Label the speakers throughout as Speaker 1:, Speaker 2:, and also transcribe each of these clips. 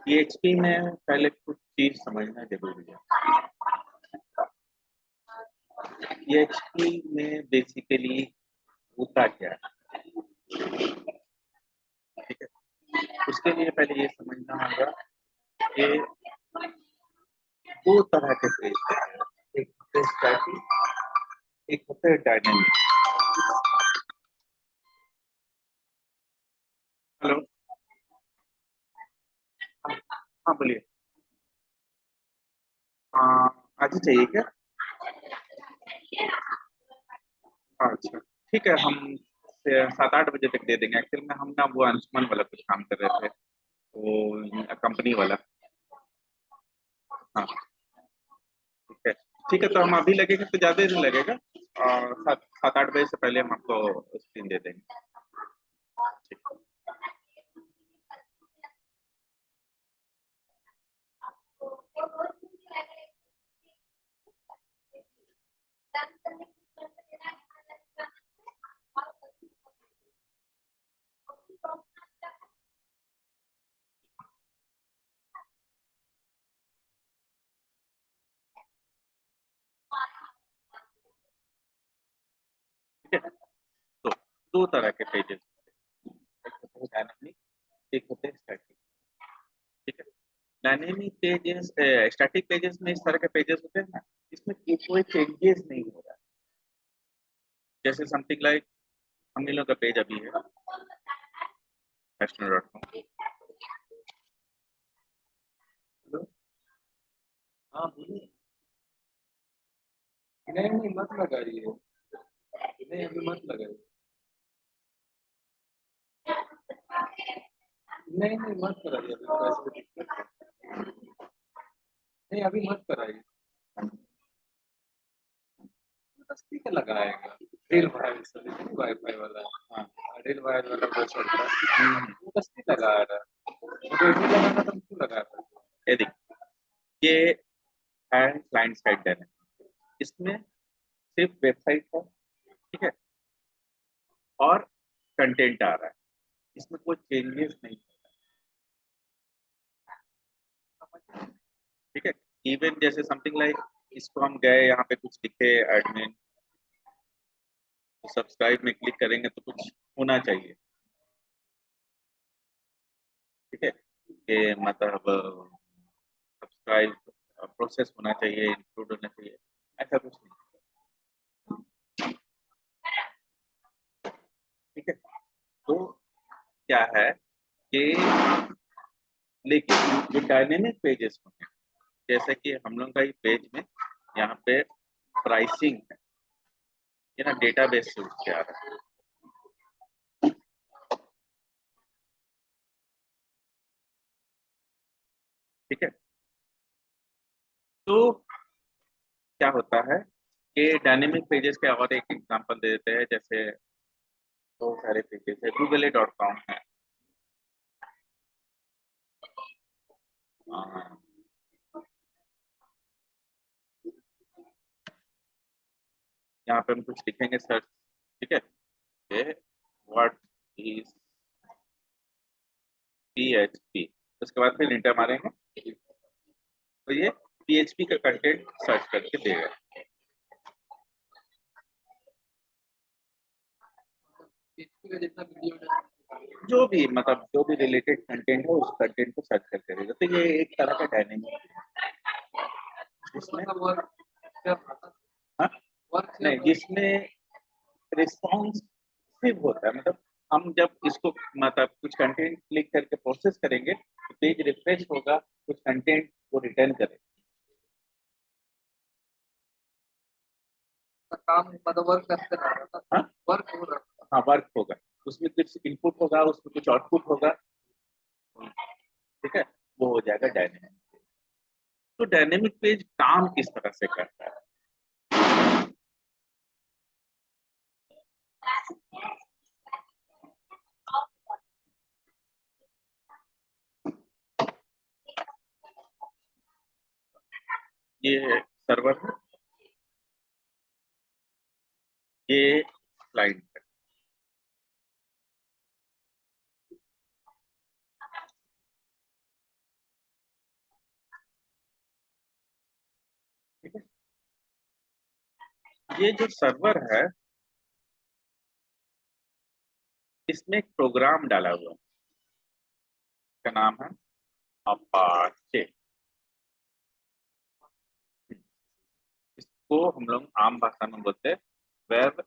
Speaker 1: PHP में पहले कुछ चीज समझना जरूरी है। पीएचपी में बेसिकली होता क्या है, ठीक है। उसके लिए पहले ये समझना होगा कि दो तरह के पेज होते हैं, एक होते हैं स्टैटिक, एक होते हैं डायनेमिक। हेलो। हाँ, हाँ बोलिए। हाँ, आज ही चाहिए क्या? अच्छा, ठीक है, हम 7-8 बजे तक दे देंगे। एक्चुअल में हम ना वो अंशुमन वाला कुछ काम कर रहे थे, वो कंपनी वाला। हाँ, ठीक है। ठीक है, तो हम अभी लगेंगे तो ज्यादा नहीं लगेगा, और 7-8 बजे से पहले हम आपको स्क्रीन दे देंगे। ठीक। ठीक है, तो दो तरह के पेजेस, एक होते हैं डायनामिक, एक होते हैं स्टैटिक। ठीक है। डायनेमिक पेजेस, स्टैटिक पेजेस में इस तरह के पेजेस होते हैं ना, इसमें कोई चेंजेस नहीं हो रहा है। जैसे समथिंग लाइक हम इन लोग का पेज अभी है fashioner.com। हेलो। हाँ बोलिए। नहीं नहीं, मत लगाइए। नहीं, अभी मत लगाइए। नहीं नहीं, मत कराइए, अभी पैसे दिक्कत है। नहीं, अभी मत कराइए। सस्ती का लगाएगा। डेल वायर से वाईफाई वाला। हाँ, डेल वायर वाला वो चलता है। वो सस्ती लगा रहा है। वो तो नहीं लगाना तो क्यों लगा रहा है? ये देख, ये है क्लाइंट साइड डायनेमिक। इसमें सिर्फ वेबसाइट है, ठीक है, और कंटेंट आ रहा है। इसमें कोई चेंजेस नहीं है, ठीक है। इवन जैसे समथिंग लाइक इसको हम गए यहाँ पे कुछ लिखे एडमिन, तो सब्सक्राइब में क्लिक करेंगे तो कुछ होना चाहिए, ठीक है, कि मतलब सब्सक्राइब प्रोसेस होना चाहिए, इंक्लूड होना चाहिए, ऐसा कुछ नहीं, ठीक है। तो क्या है कि लेकिन जो डायनेमिक पेजेस होंगे, जैसे कि हम लोग का ही पेज में यहाँ पे प्राइसिंग है, ये ना डेटाबेस से उठ के आ रहा है, ठीक है। तो क्या होता है कि डायनेमिक पेजेस के और एक एग्जांपल दे देते हैं। जैसे बहुत सारे पेजेस है, google.com है, अ, यहाँ पे हम कुछ लिखेंगे सर्च, ठीक है, व्हाट इज पीएचपी, उसके बाद फिर इंटर मारेंगे तो ये पीएचपी का कंटेंट सर्च करके देगा। जो भी मतलब जो भी रिलेटेड कंटेंट है उस कंटेंट को सर्च करके देगा, तो ये एक तरह का डायनेमिक जिसमें हाँ? नहीं, जिसमें रिस्पॉन्सिव होता है, मतलब हम जब इसको मतलब कुछ कंटेंट क्लिक करके प्रोसेस करेंगे तो पेज रिफ्रेश होगा, कुछ कंटेंट वो रिटर्न करेगा। काम मतलब वर्क करते रहा, हाँ वर्क हो रहा, हाँ वर्क होगा, उसमें कुछ इनपुट होगा, उसमें कुछ आउटपुट होगा, ठीक है, वो हो जाएगा डायनेमिक। तो डायनेमिक पेज काम किस तरह से करता है, ये सर्वर है, ये क्लाइंट है,
Speaker 2: ये जो सर्वर है इसमें एक प्रोग्राम डाला हुआ है, इसका नाम है अपाचे। इसको हम लोग आम भाषा में बोलते हैं वेब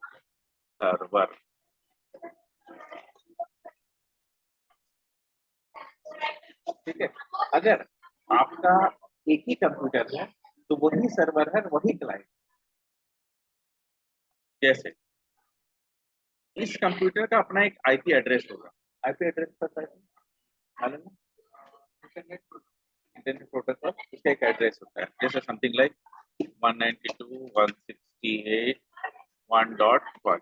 Speaker 2: सर्वर। ठीक है, अगर आपका एक ही कंप्यूटर है तो वही सर्वर है, वही क्लाइंट। जैसे इस कंप्यूटर का अपना एक आईपी एड्रेस होगा। आईपी एड्रेस पता है मालूम है? इंटरनेट प्रोटोकॉल इसका एक एड्रेस होता है, जैसे समथिंग लाइक 192.168.1.1।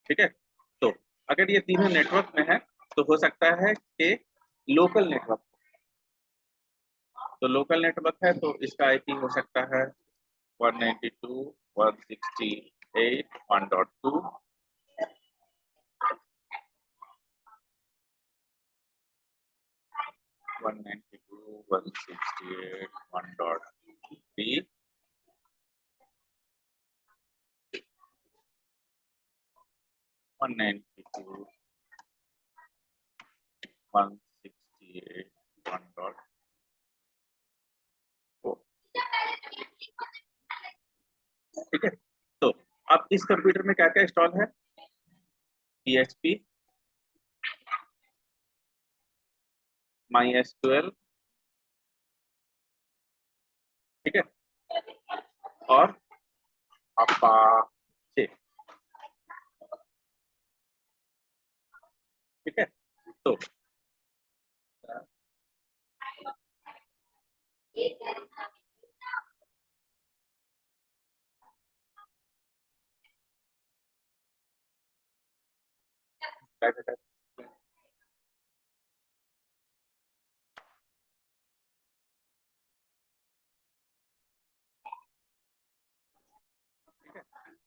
Speaker 2: ठीक है, तो अगर ये तीनों नेटवर्क में है तो हो सकता है कि लोकल नेटवर्क, तो लोकल नेटवर्क है तो इसका आईपी हो सकता है 192.168.1.2। 192.168.1.3, 192.168.1.4। ठीक है, तो अब इस कंप्यूटर में क्या क्या इंस्टॉल है? PHP, MySQL, ठीक है, और अपाचे। ठीक है, तो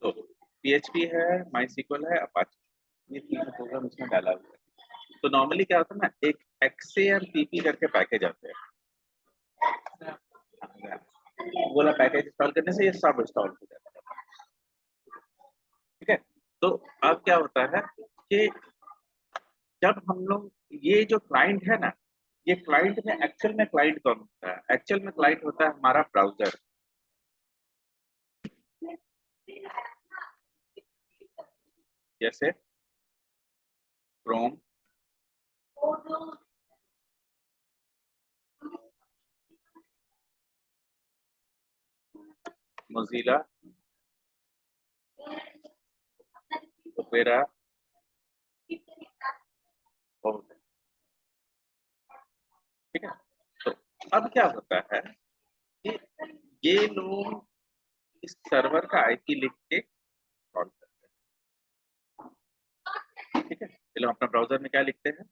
Speaker 2: तो PHP है, MySQL है, अपाचे, ये तीन प्रोग्राम इसमें डाला हुआ है। तो नॉर्मली क्या होता है ना, एक XAMPP करके पैकेज आते हैं। बोला पैकेज इंस्टॉल करने से ये सब इंस्टॉल हो जाता है। ठीक है, तो अब क्या होता है कि जब हम लोग ये जो क्लाइंट है ना, ये क्लाइंट में एक्चुअल में क्लाइंट कौन होता है? एक्चुअल में क्लाइंट होता है हमारा ब्राउजर। जैसे क्रोम, मोजिला, ओपेरा, ठीक है। तो अब क्या होता है कि ये लोग इस सर्वर का आईपी लिख के कॉल करते हैं। ठीक है, चलो अपना ब्राउजर में क्या लिखते हैं?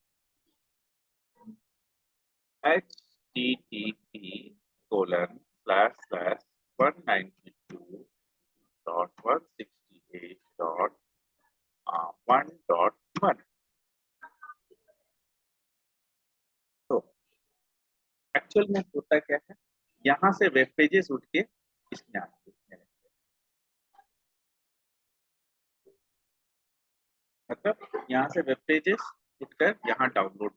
Speaker 2: http://192.168.1.1। तो एक्चुअल में होता क्या है, यहाँ से वेब पेजेस उठ के इसमें आते हैं। मतलब यहाँ से वेब पेजेस उठकर यहाँ डाउनलोड।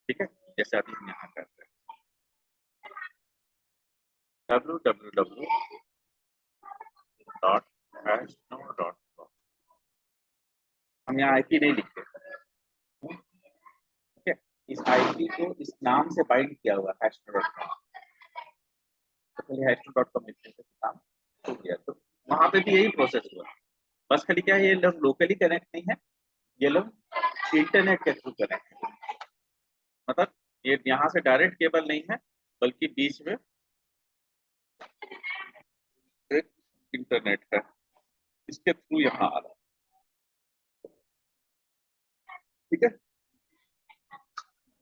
Speaker 2: ठीक है, जैसे अभी हम यहाँ करते हैं www.ashno.com। हम यहाँ आईपी नहीं लिखते। ठीक है, इस आईपी को इस नाम से बाइंड किया हुआ है ashno.com। तो पहले ashno.com लिखते थे, काम हो गया। तो वहां पे भी यही प्रोसेस हुआ, बस खाली क्या है, ये लोग लोकली कनेक्ट नहीं है, ये लोग इंटरनेट के थ्रू कनेक्ट है। मतलब ये यहाँ से डायरेक्ट केबल नहीं है, बल्कि बीच में एक इंटरनेट है, इसके थ्रू यहाँ आ रहा है। ठीक है,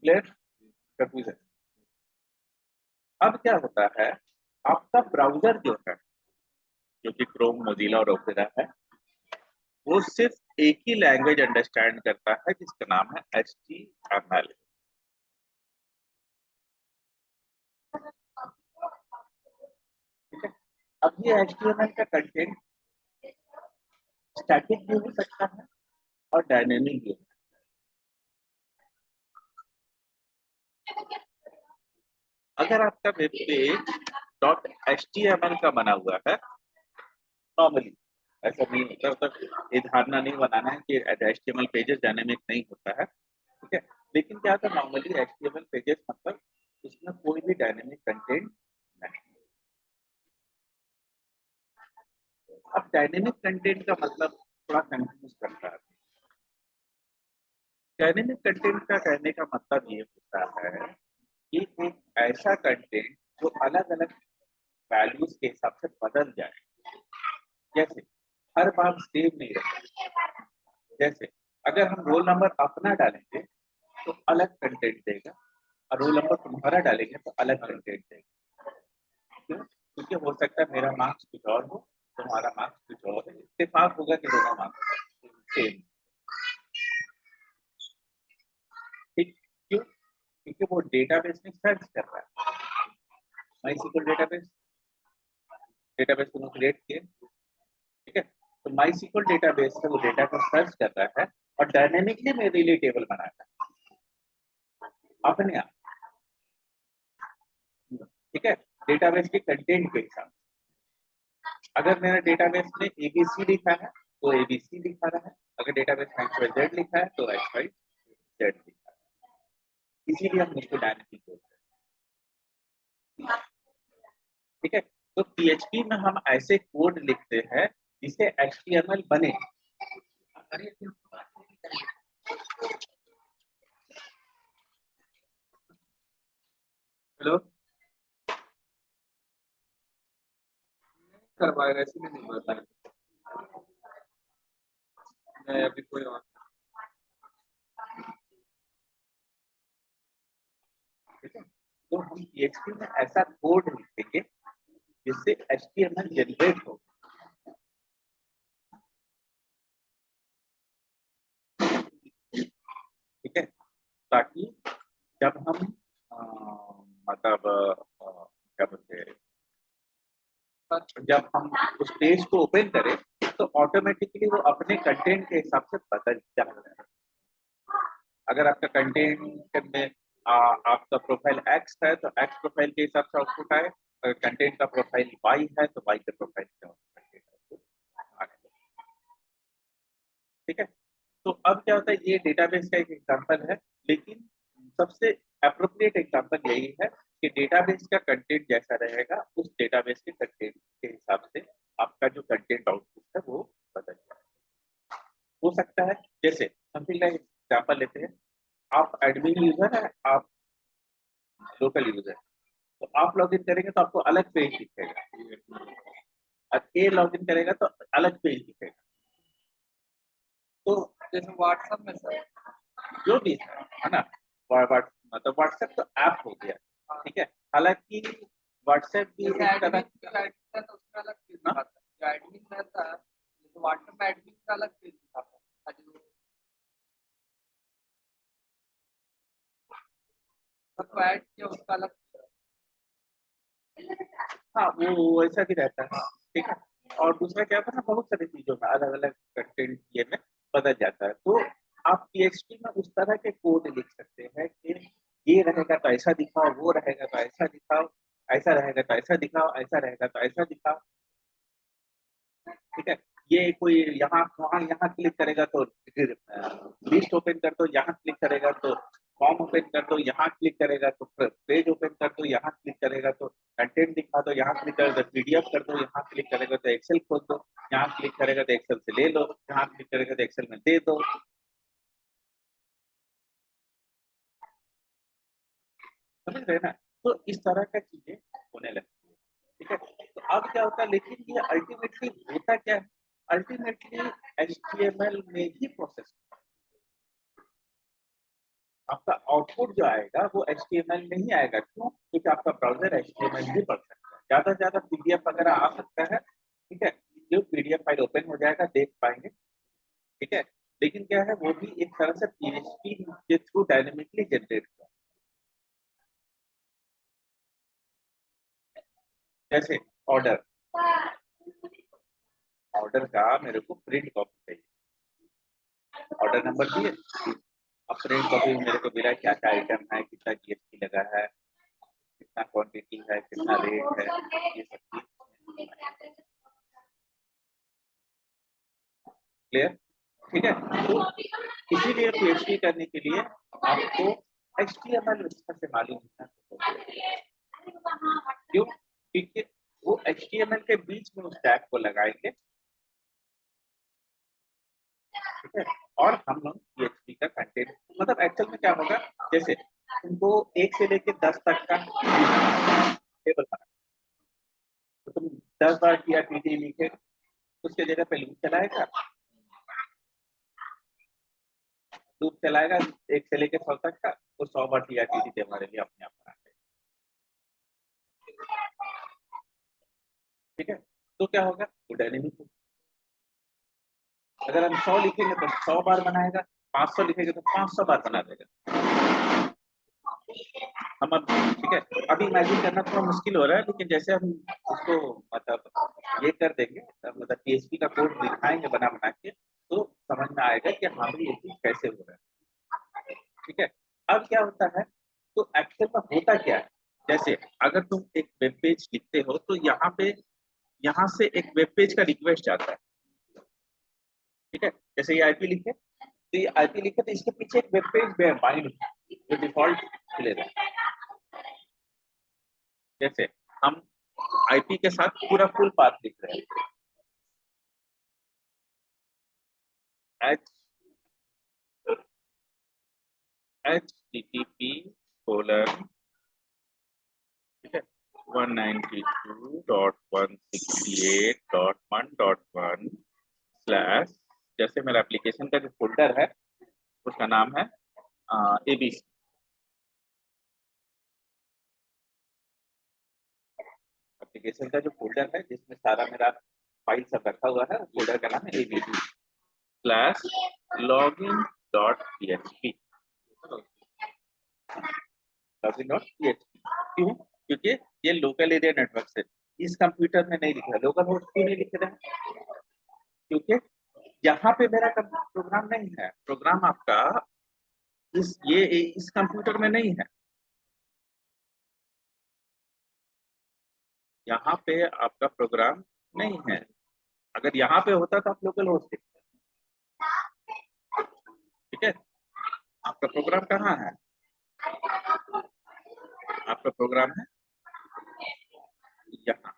Speaker 2: क्लियर? कंफ्यूजन? अब क्या होता है, आपका ब्राउजर जो है, जो कि क्रोम, मोजिला और ओपेरा है, वो सिर्फ एक ही लैंग्वेज अंडरस्टैंड करता है जिसका नाम है HTML। अब ये HTML का कंटेंट स्टैटिक भी हो सकता है और डायनेमिक भी हो सकता है। अगर आपका वेब पेज .html का बना हुआ है, नॉर्मली ऐसा नहीं होता, मतलब ये धारणा नहीं बनाना है कि HTML पेजेस डायनेमिक नहीं होता है, ठीक है। लेकिन क्या होता है, नॉर्मली HTML पेजेस मतलब उसमें कोई भी डायनेमिक कंटेंट नहीं। अब डायनेमिक कंटेंट का मतलब थोड़ा कंफ्यूज करता है। डायनेमिक कंटेंट का कहने का मतलब ये होता है कि एक ऐसा कंटेंट जो अलग अलग वैल्यूज के हिसाब से बदल जाए। जैसे हर बार सेम नहीं रहता। जैसे अगर हम रोल नंबर अपना डालेंगे तो अलग कंटेंट देगा, और रोल नंबर तुम्हारा डालेंगे तो अलग कंटेंट देगा। क्यों? क्योंकि हो सकता है मेरा मार्क्स कुछ और हो, तुम्हारा मार्क्स कुछ और है, इत्तेफाक होगा कि दोनों मार्क्स सेम। ठीक, क्यों? क्योंकि वो डेटाबेस में सर्च कर रहा है। माईसीक्वल डेटाबेस को क्रिएट किए, ठीक है। तो माईसीक्वल डेटाबेस से वो डेटा को सर्च कर रहा है और डायनेमिकली मेरे लिए टेबल बनाता है अपने आप, ठीक है, डेटाबेस के कंटेंट के हिसाब से। अगर मेरा डेटाबेस में ABC लिखा है तो ABC लिखा रहा है, अगर डेटाबेस में XYZ लिखा है तो XYZ लिखा है। इसीलिए हम उसको डायनेमिक बोलते हैं, ठीक है। तो PHP में हम ऐसे कोड लिखते हैं जिससे HTML बने।
Speaker 1: हेलो, कर पाएगा इसीलिए नहीं बोलता है। मैं अभी कोई और,
Speaker 2: ठीक है। तो हम PHP में ऐसा कोड लिखेंगे जिससे HTML जनरेट हो, ठीक है। ताकि जब हम मतलब क्या बोलते हैं, जब हम उस पेज को ओपन करें तो ऑटोमेटिकली वो अपने कंटेंट के हिसाब से बदल जाता है। अगर आपका कंटेंट में आपका प्रोफाइल X है तो X प्रोफाइल के हिसाब से आउटपुट आए, अगर कंटेंट का प्रोफाइल Y है तो Y के प्रोफाइल से आउटपुट आए, ठीक है। तो अब क्या होता है, ये डेटाबेस का एक एग्जांपल है, लेकिन सबसे अप्रोप्रिएट एग्जांपल यही है कि डेटाबेस का कंटेंट जैसा रहेगा उस डेटाबेस के कंटेंट के हिसाब से आपका जो कंटेंट आउटपुट है वो बदल जाए। हो सकता है जैसे समथिंग लाइक एग्जांपल लेते हैं, आप एडमिन यूजर है, आप लोकल यूजर, तो आप लॉगिन करेंगे तो आपको अलग पेज दिखेगा, और ए लॉगिन करेगा तो अलग पेज दिखेगा। तो
Speaker 1: जैसे व्हाट्सएप में सर,
Speaker 2: जो भी है ना, मतलब व्हाट्सएप तो ऐप हो गया, ठीक है। हालांकि व्हाट्सएप भी
Speaker 1: जैसे
Speaker 2: एक तरह
Speaker 1: एडमिन है तो उसका अलग पेज दिखाता है, जो एडमिन रहता है जैसे व्हाट्सएप में एडमिन का अलग पेज दिखाता है, सबको ऐड किया उसका अलग।
Speaker 2: हाँ वो वैसा भी रहता है, ठीक है। और दूसरा क्या होता है ना, बहुत सारी चीजों में अलग अलग कंटेंट ये में बदल जाता है। तो आप PHP में उस तरह के कोड लिख सकते हैं कि ये रहेगा तो ऐसा दिखाओ, वो रहेगा तो ऐसा दिखाओ, ऐसा रहेगा तो ऐसा दिखाओ, ऐसा रहेगा तो ऐसा दिखाओ, ठीक है। ये कोई यहाँ वहाँ यहाँ क्लिक करेगा तो लिस्ट ओपन कर दो, यहाँ क्लिक करेगा तो फॉर्म ओपन कर दो, यहाँ क्लिक करेगा तो पेज ओपन कर दो, यहाँ क्लिक करेगा तो कंटेंट दिखा दो, यहाँ क्लिक करेगा तो PDF कर दो, यहाँ क्लिक करेगा तो एक्सेल खोल दो, यहाँ क्लिक करेगा तो एक्सेल से ले लो, यहाँ क्लिक करेगा तो एक्सेल में दे दो। समझ रहे ना? तो इस तरह का चीजें होने लगती है, ठीक है। तो अब क्या होता है, लेकिन ये अल्टीमेटली होता क्या है, अल्टीमेटली HTML में ही प्रोसेस, आपका आउटपुट जो आएगा वो HTML में ही आएगा। क्यों? क्योंकि आपका ब्राउजर HTML भी पढ़ सकता है, ज्यादा से ज्यादा PDF वगैरह आ सकता है, ठीक है। जो PDF फाइल ओपन हो जाएगा देख पाएंगे, ठीक है। लेकिन क्या है, वो भी एक तरह से PHP के थ्रू डायनेमिकली जनरेट हुआ। जैसे ऑर्डर, ऑर्डर का मेरे को प्रिंट कॉपी चाहिए, ऑर्डर नंबर दिए, अब प्रिंट कॉपी में मेरे को मिला क्या क्या आइटम है, कितना जीएसटी लगा है, कितना क्वांटिटी है, कितना रेट है, ये सब चीज क्लियर। ठीक है, तो इसीलिए पीएचडी करने के लिए आपको एचटीएमएल अच्छे से मालूम होना चाहिए। क्यों? क्योंकि वो एचटीएमएल के बीच में उस टैग को लगाएंगे, ठीक है, और हम लोग पीएचडी का कंटेंट, मतलब एक्चुअल में क्या होगा, जैसे तुमको 1 से लेकर 10 तक का टेबल बना, तो तुम 10 बार टीआरटीटी लिखे, उसके जगह पे लूप चलाएगा 1 से लेकर 100 तक का, तो 100 बार टीआरटीटी हमारे लिए अपने आप बना देगा। ठीक है, तो क्या होगा, वो डायनेमिक होगा। अगर हम 100 लिखेंगे तो 100 बार बनाएगा, 500 लिखेंगे तो 500 बार बना देगा। हम अब ठीक है, अभी इमेजिन करना थोड़ा मुश्किल हो रहा है, लेकिन जैसे हम उसको मतलब ये कर देंगे, मतलब पीएचपी का कोड दिखाएंगे बना बना के, तो समझ में आएगा कि हाँ ये चीज कैसे हो रहा है। ठीक है, अब क्या होता है, तो एक्चुअल में होता क्या है, जैसे अगर तुम एक वेब पेज लिखते हो तो यहाँ से एक वेब पेज का रिक्वेस्ट आता है। ठीक है, जैसे ये आईपी लिखे, तो ये आईपी लिखे तो इसके पीछे एक वेब पेज बाइंड जो डिफॉल्ट खुलेगा। जैसे हम आईपी के साथ पूरा फुल पाथ लिख रहे हैं, http:// ठीक है 192.168.1.1 जैसे मेरा एप्लीकेशन का जो फोल्डर है उसका नाम है एबीसी। एप्लीकेशन का जो फोल्डर है जिसमें सारा मेरा फाइल सब रखा हुआ है, फोल्डर का नाम है abc/login.php। login.php क्यों? क्योंकि ये लोकल एरिया नेटवर्क से इस कंप्यूटर में नहीं लिख रहा, लोकल होस्ट क्यों नहीं लिख रहे, क्योंकि यहाँ पे मेरा प्रोग्राम नहीं है, प्रोग्राम आपका इस कंप्यूटर में नहीं है, यहाँ पे आपका प्रोग्राम नहीं है। अगर यहाँ पे होता तो आप लोकल होस्ट लिखते। ठीक है, आपका प्रोग्राम कहाँ है, आपका प्रोग्राम है यहाँ,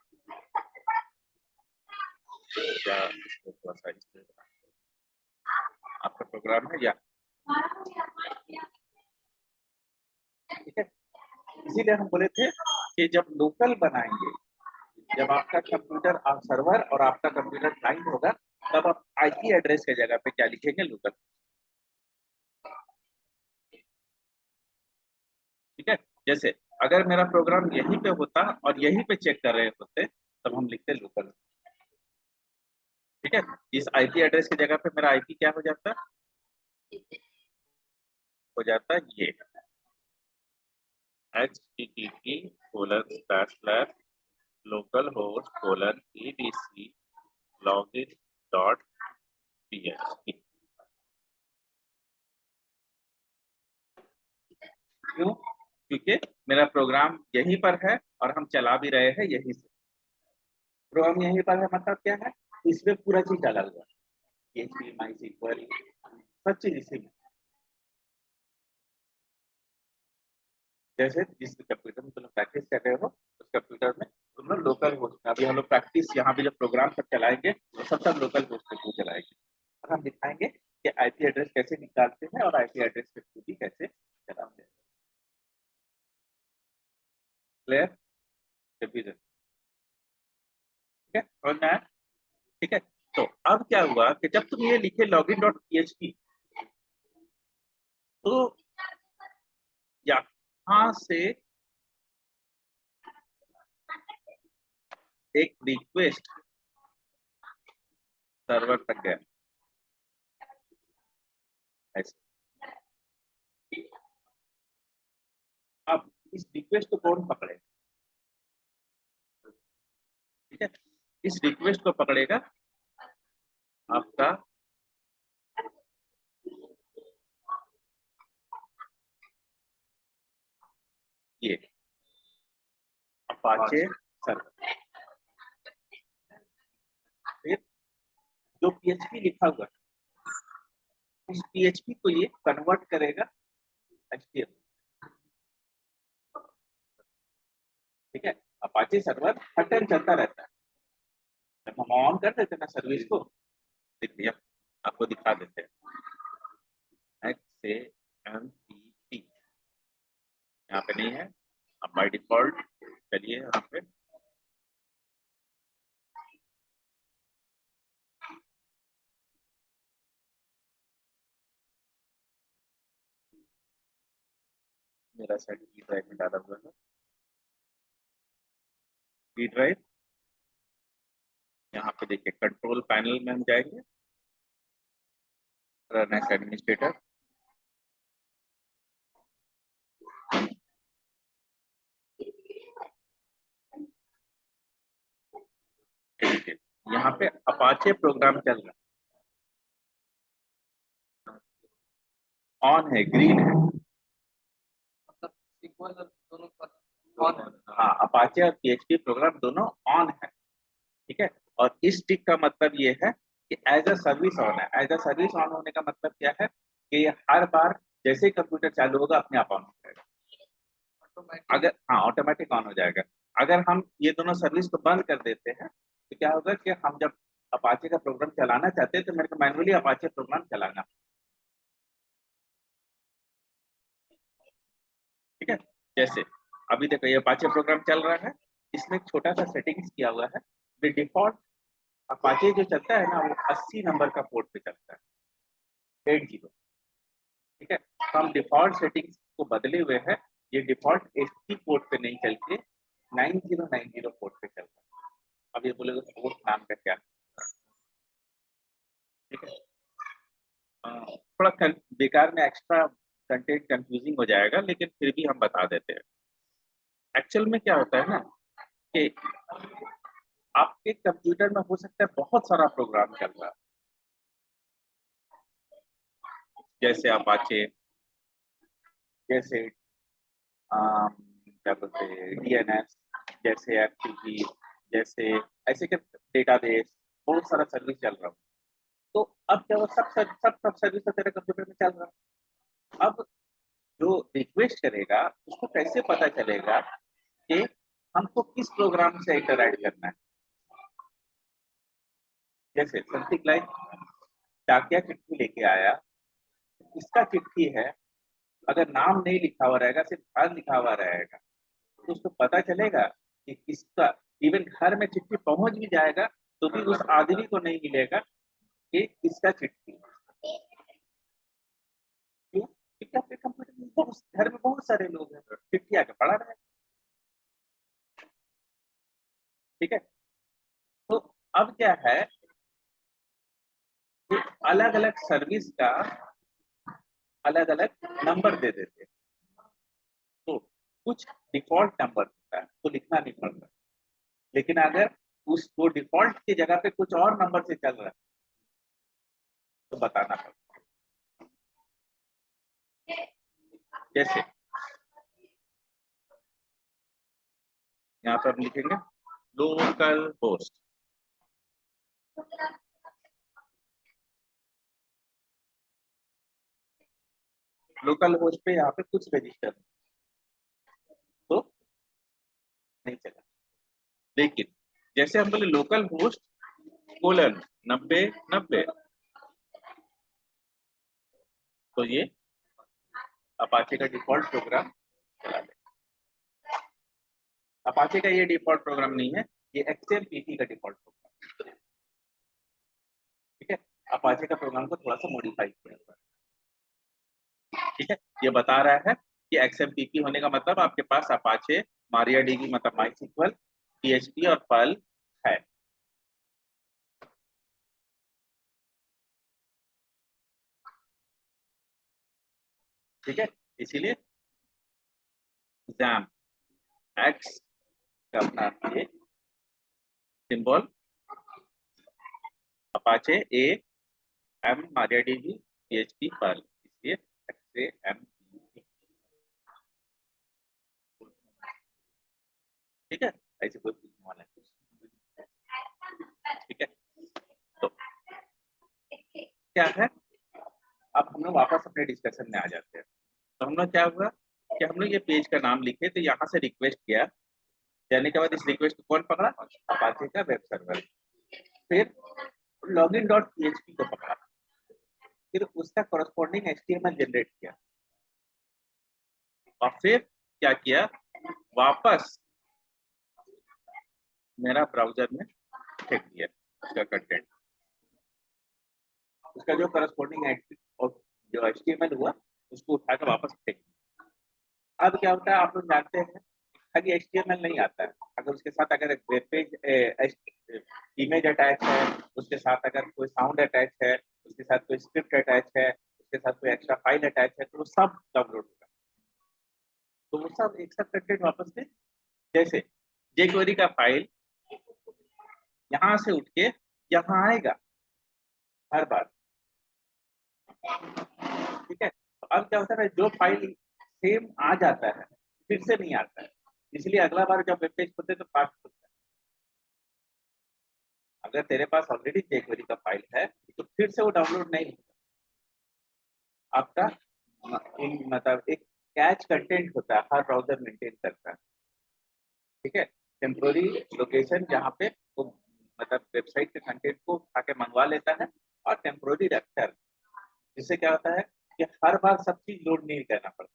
Speaker 2: आपका प्रोग्राम है यहाँ। ठीक है, इसीलिए हम बोले थे कि जब लोकल बनाएंगे, जब आपका कंप्यूटर सर्वर और आपका कंप्यूटर क्लाइंट होगा, तब आप आईपी एड्रेस के जगह पे क्या लिखेंगे, लोकल। ठीक है, जैसे अगर मेरा प्रोग्राम यहीं पे होता और यहीं पे चेक कर रहे होते तब हम लिखते लोकल। ठीक है, इस आईपी एड्रेस की जगह पे मेरा आईपी क्या हो जाता ये http://localhost://login.php। क्यों? क्योंकि मेरा प्रोग्राम यहीं पर है और हम चला भी रहे हैं यहीं से। प्रोग्राम यहीं पर है मतलब क्या है, इसमें पूरा चीज डाला हुआ है, PHP, MySQL, सब चीज इसी में। जैसे जिस कंप्यूटर में तुम प्रैक्टिस कर रहे हो उस कंप्यूटर में तुम लोग लोकल होस्ट, अभी हम लोग प्रैक्टिस यहाँ पे जब प्रोग्राम सब चलाएंगे तो सब लोकल होस्ट पे चलाएंगे, और हम दिखाएंगे कि आईपी एड्रेस कैसे निकालते हैं और आईपी एड्रेस पे भी कैसे चलाते हैं। क्लियर? ठीक है, समझ में आया? ठीक है, तो अब क्या हुआ कि जब तुम ये लिखे login.php, तो यहाँ से एक रिक्वेस्ट सर्वर तक गया ऐसे। अब इस रिक्वेस्ट को कौन पकड़ेगा? ठीक है, इस रिक्वेस्ट को पकड़ेगा आपका ये अपाचे सर्वर, फिर जो PHP लिखा हुआ है उस PHP को ये कन्वर्ट करेगा HTML। ठीक है, अपाचे सर्वर हर टाइम चलता रहता है। जब हम ऑन कर देते हैं ना सर्विस को, देखिए आपको दिखा देते हैं XAMPP, यहाँ पे नहीं है। अब बाय डिफॉल्ट चलिए यहाँ पे मेरा सेट डी ड्राइव में डाला हुआ है। डी ड्राइव यहाँ पे देखिए कंट्रोल पैनल में हम जाएंगे, रन एज एडमिनिस्ट्रेटर। देखिए यहाँ पे अपाचे प्रोग्राम चल रहा है, ऑन है, ग्रीन है।
Speaker 1: मतलब सीक्वल दोनों पर ऑन है।
Speaker 2: हाँ, अपाचे और PHP प्रोग्राम दोनों ऑन है। ठीक है, और इस टिक का मतलब ये है कि एज अ सर्विस ऑन है। एज अ सर्विस ऑन होने का मतलब क्या है कि ये हर बार जैसे ही कंप्यूटर चालू होगा अपने आप ऑन हो जाएगा। अगर हाँ ऑटोमेटिक ऑन हो जाएगा। अगर हम ये दोनों सर्विस को बंद कर देते हैं तो क्या होगा कि हम जब अपाचे का प्रोग्राम चलाना चाहते हैं तो मेरे को मैनुअली अपाचे प्रोग्राम चलाना। ठीक है, जैसे अभी देखो ये अपाचे प्रोग्राम चल रहा है, इसमें एक छोटा सा सेटिंग्स किया हुआ है। डिफॉल्ट अपाचे जो चलता है ना वो 80 नंबर का पोर्ट पे चलता है, 80। ठीक है, तो हम डिफॉल्ट सेटिंग्स को बदले हुए हैं। ये डिफॉल्ट 80 पोर्ट पे नहीं चल के 9090 पोर्ट पे चलता है। अब ये बोलेगा पोर्ट नाम का क्या। ठीक है, थोड़ा बेकार में एक्स्ट्रा कंटेंट कंफ्यूजिंग हो जाएगा, लेकिन फिर भी हम बता देते हैं। एक्चुअल में क्या होता है ना कि आपके कंप्यूटर में हो सकता है बहुत सारा प्रोग्राम चल रहा है, जैसे अपाचे, जैसे क्या बोलते हैं DNS, जैसे FTP, जैसे ऐसे के डेटाबेस, बहुत सारा सर्विस चल रहा है। तो अब क्या वो सब सर्विस तो तेरे कंप्यूटर में चल रहा है। अब जो रिक्वेस्ट करेगा उसको कैसे पता चलेगा कि हमको किस प्रोग्राम से इंटरैक्ट करना है। जैसे समथिंग लाइक डाकिया चिट्ठी लेके आया, इसका चिट्ठी है, अगर नाम नहीं लिखा हुआ रहेगा, सिर्फ घर लिखा हुआ रहेगा, तो उसको पता चलेगा कि किसका। इवन घर में चिट्ठी पहुंच भी जाएगा तो भी उस आदमी को नहीं मिलेगा कि किसका चिट्ठी। क्यों? क्योंकि आपके कंप्यूटर में घर में बहुत सारे लोग हैं, चिट्ठी आके पड़ा रहे। ठीक है, तो अब क्या है कि अलग अलग सर्विस का अलग अलग नंबर दे देते हैं। तो कुछ डिफॉल्ट नंबर होता है तो लिखना नहीं पड़ता, लेकिन अगर उस वो डिफॉल्ट की जगह पे कुछ और नंबर से चल रहा है तो बताना पड़ता है। जैसे यहाँ पर हम लिखेंगे लोकल होस्ट। लोकल होस्ट पे यहाँ पे कुछ रजिस्टर तो नहीं चला, लेकिन जैसे हम बोले लोकल होस्ट कोलन 9090, तो ये अपाचे का डिफॉल्ट प्रोग्राम चला दे। अपाचे का ये डिफॉल्ट प्रोग्राम नहीं है, ये XMPP का डिफॉल्ट प्रोग्राम। ठीक है, अपाचे का प्रोग्राम को थोड़ा सा मॉडिफाई किया हुआ है। ठीक है, ये बता रहा है कि XMPP होने का मतलब आपके पास अपाचे, MariaDB मतलब MySQL, PHP और पर्ल है। ठीक है, इसीलिए XAMPP X का अपना ये symbol Apache AM MariaDB PHP Perl, इसलिए XAMPP। ठीक है, ऐसे कोई पूछने वाला है? ठीक है, तो क्या है, अब हम लोग वापस अपने डिस्कशन में आ जाते हैं। तो हम लोग क्या हुआ कि हम लोग ये पेज का नाम लिखे, तो यहाँ से रिक्वेस्ट किया, जाने के बाद इस रिक्वेस्ट को कौन पकड़ा? अपाचे का वेब सर्वर। फिर login.php को पकड़ा, फिर उसका कॉरेस्पॉन्डिंग HTML जनरेट किया, और फिर क्या किया, वापस मेरा ब्राउजर में फेंक दिया उसका कंटेंट, उसका जो कॉरेस्पॉन्डिंग जो HTML हुआ उसको उठाकर वापस फेंक दिया। अब क्या होता है, आप लोग जानते हैं, खाली HTML नहीं आता है, अगर उसके साथ अगर वेब पेज इमेज अटैच है, उसके साथ अगर कोई साउंड अटैच है, उसके साथ कोई स्क्रिप्ट अटैच है, उसके साथ कोई एक्स्ट्रा फाइल अटैच है, तो वो सब डाउनलोड होगा, तो वो सब एक साथ कंटेंट वापस से, जैसे jQuery का फाइल यहाँ से उठ के यहाँ आएगा हर बार। ठीक है, तो अब क्या होता है, जो फाइल सेम आ जाता है फिर से नहीं आता है, इसलिए अगला बार जब वेब पेज खोलते तो फास्ट होता है। अगर तेरे पास ऑलरेडी jQuery का फाइल है तो फिर से वो डाउनलोड नहीं होगा, आपका मतलब एक कैच कंटेंट होता है, हर ब्राउजर मेंटेन करता है। ठीक है, टेम्पोररी लोकेशन जहाँ पे वो मतलब वेबसाइट के कंटेंट को उठा के मंगवा लेता है, और टेम्पोररी रखता है, जिससे क्या होता है कि हर बार सब चीज लोड नहीं करना पड़ता।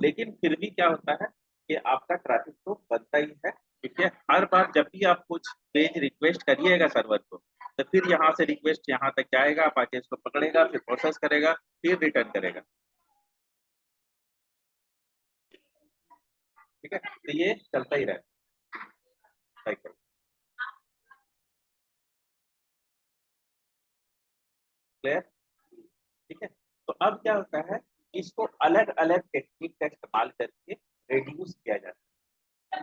Speaker 2: लेकिन फिर भी क्या होता है कि आपका ट्रैफिक तो बनता ही है, क्योंकि हर बार जब भी आप कुछ पेज रिक्वेस्ट करिएगा सर्वर को, तो फिर यहाँ से रिक्वेस्ट यहाँ तक जाएगा, अपाचे इसको पकड़ेगा, फिर प्रोसेस करेगा, फिर रिटर्न करेगा। ठीक है, तो ये चलता ही रहता है साइकिल। क्लियर? ठीक है, तो अब क्या होता है, इसको अलग अलग टेक्निक का इस्तेमाल करके रिड्यूस किया जाता है,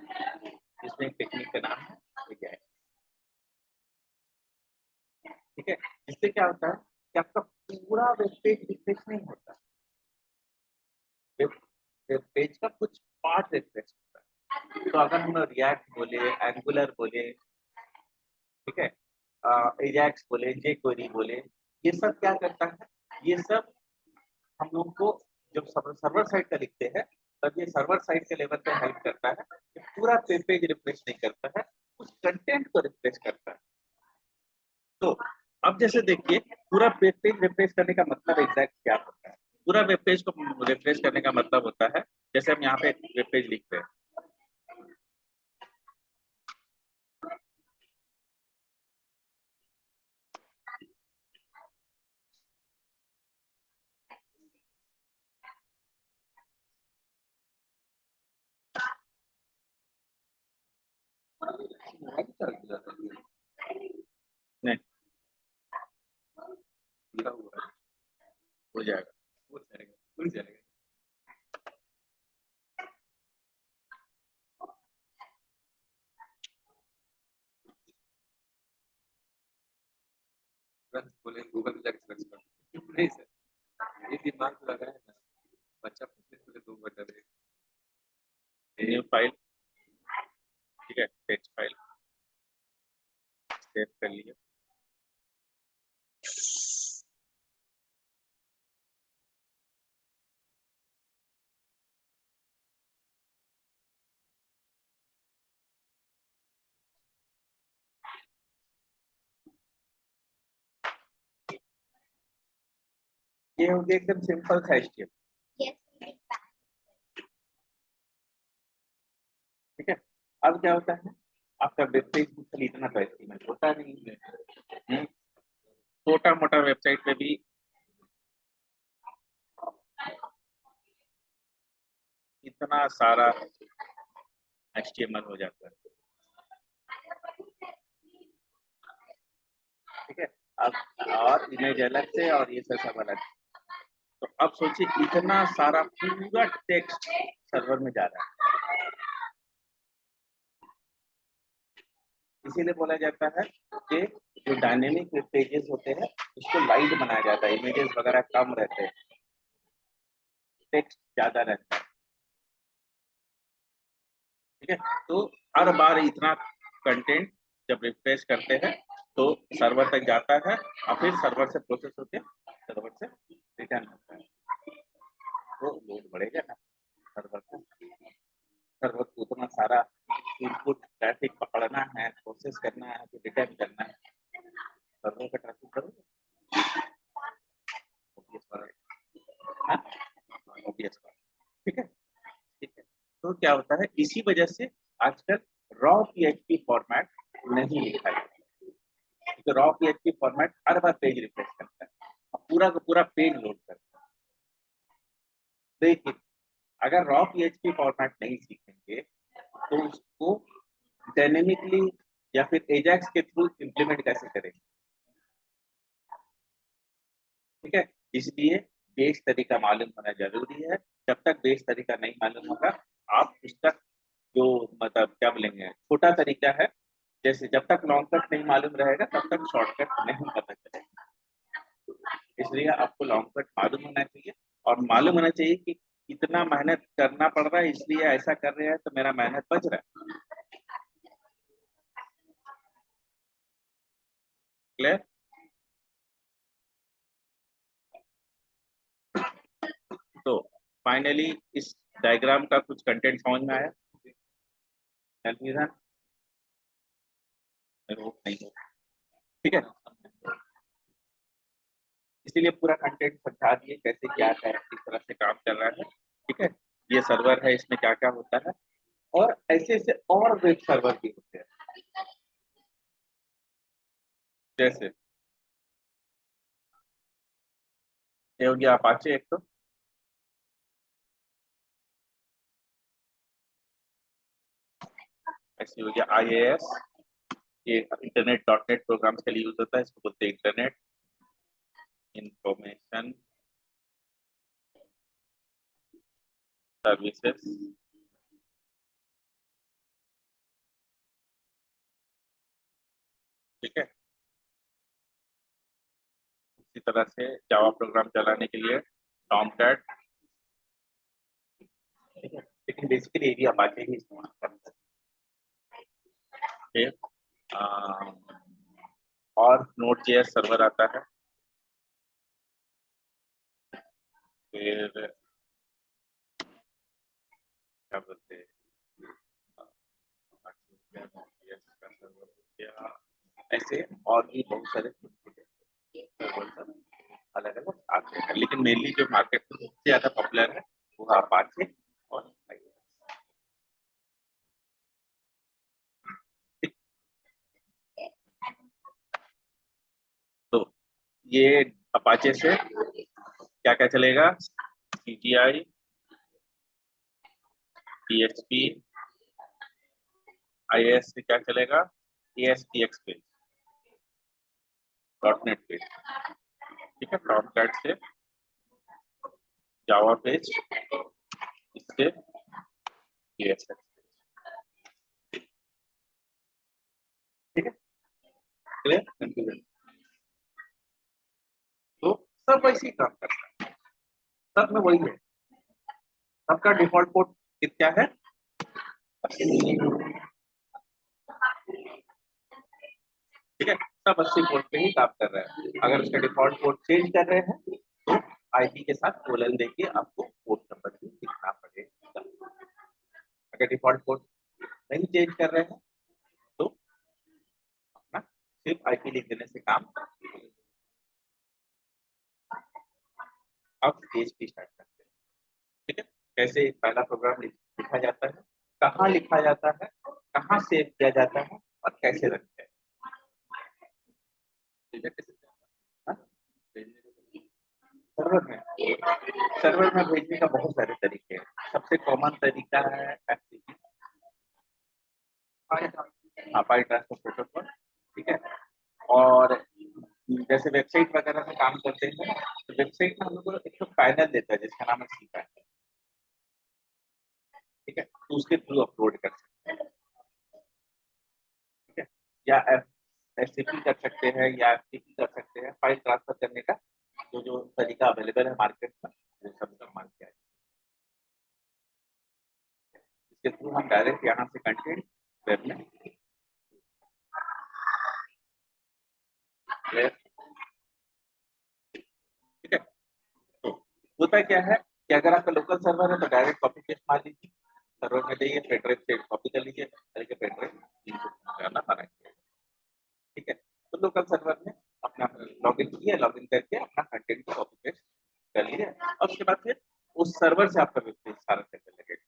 Speaker 2: जिसमें टेक्निक का नाम है रिजैक्ट। ठीक है, इससे क्या होता है कि आपका पूरा वेब पेज रिफ्रेश नहीं होता, वेब पेज का कुछ पार्ट रिफ्रेश होता है। तो अगर हम रिएक्ट बोले, एंगुलर बोले, ठीक है, एजाक्स बोले, jQuery बोले, ये सब क्या करता है, ये सब हम लोग को जब सर्वर साइड का लिखते हैं तब ये सर्वर साइड के लेवल पे हेल्प करता है कि पूरा वेब पेज रिफ्रेश नहीं करता है, उस कंटेंट को रिफ्रेश करता है। तो अब जैसे देखिए, पूरा वेब पेज रिफ्रेश करने का मतलब एग्जैक्ट क्या होता है? पूरा वेब पेज को रिफ्रेश करने का मतलब होता है, जैसे हम यहाँ पे वेब पेज लिखते हैं, नहीं पूरा हुआ हो जाएगा, हो जाएगा, हो जाएगा। बोले गूगल जाके सर्च कर, नहीं सर, ये दिमाग लगा है ना, बच्चा पूछने के लिए 2 बटन है, न्यू फाइल, ठीक है, टेक्स्ट फाइल सेव कर लिया। ये हो गया एकदम सिंपल सा HTML। ठीक है, अब क्या होता है, आपका वेब पेज खाली इतना तो HTML होता नहीं है, छोटा मोटा वेबसाइट पे भी इतना सारा HTML हो जाता है। ठीक है, अब और इमेज अलग से और ये सब अलग, तो अब सोचिए इतना सारा पूरा टेक्स्ट सर्वर में जा रहा है, इसीलिए बोला जाता है कि जो डायनेमिक वेब पेजेस होते हैं उसको लाइट बनाया जाता है, इमेजेस वगैरह कम रहते हैं, टेक्स्ट ज्यादा रहता है। ठीक है, तो हर बार इतना कंटेंट जब रिफ्रेश करते हैं तो सर्वर तक जाता है और फिर सर्वर से प्रोसेस होकर सर्वर से रिटर्न होता है, तो लोड बढ़ेगा ना सर्वर का। सर्वर को उतना सारा इनपुट ट्रैफिक पकड़ना है, प्रोसेस करना है, फिर रिटर्न करना है, सर्वर का ट्रैफिक बढ़ेगा। ऑब्वियस बात, ठीक है। ठीक है, तो क्या होता है, इसी वजह से आजकल रॉ पीएचपी फॉर्मेट नहीं लिखा जाता, क्योंकि रॉ पीएचपी फॉर्मेट हर बार पेज रिफ्रेश करता है और पूरा का पूरा पेज लोड करता है। देखिए, अगर रॉ पीएचपी फॉर्मेट नहीं सीखेंगे तो उसको डायनेमिकली या फिर एजाक्स के थ्रू इंप्लीमेंट कैसे करेंगे? ठीक है, इसलिए बेस तरीका मालूम होना जरूरी है। जब तक बेस तरीका नहीं मालूम होगा, आप उसका जो मतलब क्या बोलेंगे छोटा तरीका है, जैसे जब तक लॉन्ग कट नहीं मालूम रहेगा तब तक शॉर्टकट नहीं पता चलेगा। इसलिए आपको लॉन्ग कट मालूम होना चाहिए और मालूम होना चाहिए कि इतना मेहनत करना पड़ रहा है, इसलिए ऐसा कर रहे हैं तो मेरा मेहनत बच रहा है। क्लियर? तो फाइनली इस डायग्राम का कुछ कंटेंट समझ में आया? नहीं हो, ठीक है। इसीलिए पूरा कंटेंट समझा दिए कैसे क्या है, किस तरह से काम कर रहा है। ठीक है, ये सर्वर है, इसमें क्या क्या होता है, और ऐसे ऐसे और वेब सर्वर भी होते हैं, जैसे ये हो गया अपाचे एक, तो ऐसे हो गया IIS, ये इंटरनेट .NET प्रोग्राम्स के लिए यूज होता है, इसको बोलते हैं इंटरनेट इंफॉर्मेशन सर्विसेज। ठीक है, इसी तरह से जावा प्रोग्राम चलाने के लिए टॉमकैट। ठीक है, लेकिन बेसिकली ये भी अपाचे ही इस्तेमाल करते हैं। और Node.js सर्वर आता है, फिर क्या बोलते हैं Node.js का सर्वर हो गया, ऐसे और भी बहुत सारे सर्वर अलग अलग आते हैं, लेकिन मेनली जो मार्केट में सबसे ज्यादा पॉपुलर है वो अपाचे और तो ये अपाचे से क्या क्या चलेगा, CGI, PHP, IIS से क्या चलेगा, ASPX पेज, .NET पेज। ठीक है, टॉमकैट से जावा पेज, इससे ASX। ठीक है, क्लियर? कंफ्यूजन? तो सब वैसे ही काम करता है, सब में वही है, सबका डिफॉल्ट पोर्ट क्या है? ठीक है, सब 80 पोर्ट पे ही काम कर रहे हैं। अगर उसका डिफॉल्ट पोर्ट चेंज कर रहे हैं तो IP के साथ कोलन देके आपको पोर्ट नंबर भी लिखना पड़ेगा। अगर डिफॉल्ट पोर्ट नहीं चेंज कर रहे हैं तो अपना सिर्फ IP लिख देने से काम। अब PHP स्टार्ट करते हैं। ठीक है, कैसे पहला प्रोग्राम लिखा जाता है, कहाँ लिखा जाता है, कहाँ सेव किया जाता है और कैसे रखते हैं। हाँ? सर्वर में भेजने का बहुत सारे तरीके हैं। सबसे कॉमन तरीका है FTP, फाइल ट्रांसफर प्रोटोकॉल। ठीक है, और जैसे वेबसाइट वगैरह में काम करते हैं ना, तो वेबसाइट में हम लोग को एक तो पैनल देता है जिसका नाम है सी पैनल। ठीक है, तो उसके थ्रू अपलोड कर सकते हैं। ठीक है, या एसटीपी कर सकते हैं या एफटीपी कर सकते हैं। फाइल ट्रांसफर करने का जो तरीका अवेलेबल है मार्केट में वो सब इस्तेमाल किया है। इसके थ्रू हम डायरेक्ट यहाँ से कंटेंट वेब में ठीक है। तो होता क्या है कि अगर आपका लोकल सर्वर है तो डायरेक्ट कॉपी पेस्ट मार लीजिए, सर्वर में जाइए, पेनड्राइव से कॉपी कर लीजिए, पेनड्राइव करना बनाइए। ठीक है, तो लोकल सर्वर में अपना लॉगिन किया, लॉगिन करके अपना कंटेंट को कॉपी पेस्ट कर लिया और उसके बाद फिर उस सर्वर से आपका वेब पेज सारा चलने लगेगा।